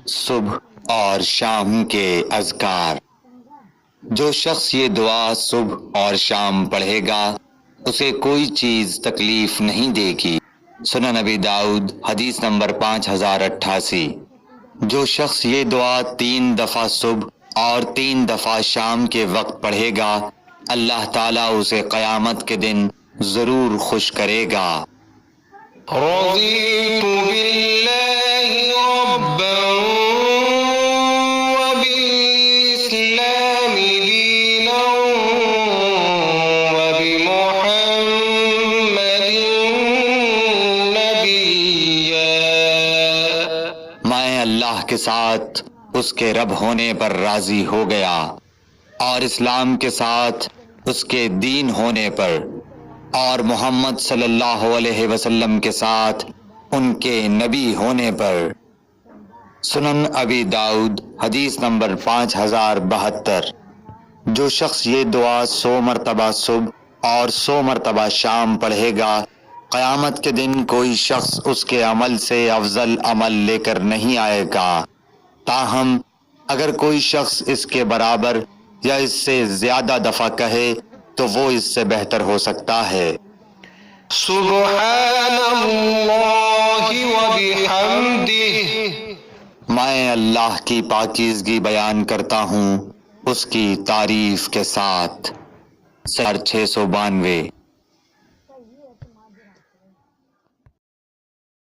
صبح اور شام کے اذکار۔ جو شخص یہ دعا صبح اور شام پڑھے گا اسے کوئی چیز تکلیف نہیں دے گی۔ سنن نبی داؤد حدیث نمبر 5088۔ جو شخص یہ دعا 3 دفعہ صبح اور 3 دفعہ شام کے وقت پڑھے گا اللہ تعالیٰ اسے قیامت کے دن ضرور خوش کرے گا۔ رضیت باللہ ربا وبالاسلام دینا وبمحمد نبیا۔ میں اللہ کے ساتھ اس کے رب ہونے پر راضی ہو گیا اور اسلام کے ساتھ اس کے دین ہونے پر اور محمد صلی اللہ علیہ وسلم کے ساتھ ان کے نبی ہونے پر۔ سنن ابی داؤد حدیث نمبر 5072۔ جو شخص یہ دعا 100 مرتبہ صبح اور 100 مرتبہ شام پڑھے گا قیامت کے دن کوئی شخص اس کے عمل سے افضل عمل لے کر نہیں آئے گا، تاہم اگر کوئی شخص اس کے برابر یا اس سے زیادہ دفعہ کہے تو وہ اس سے بہتر ہو سکتا ہے۔ سبحان اللہ وبحمدہ۔ میں اللہ کی پاکیزگی بیان کرتا ہوں اس کی تعریف کے ساتھ۔ 692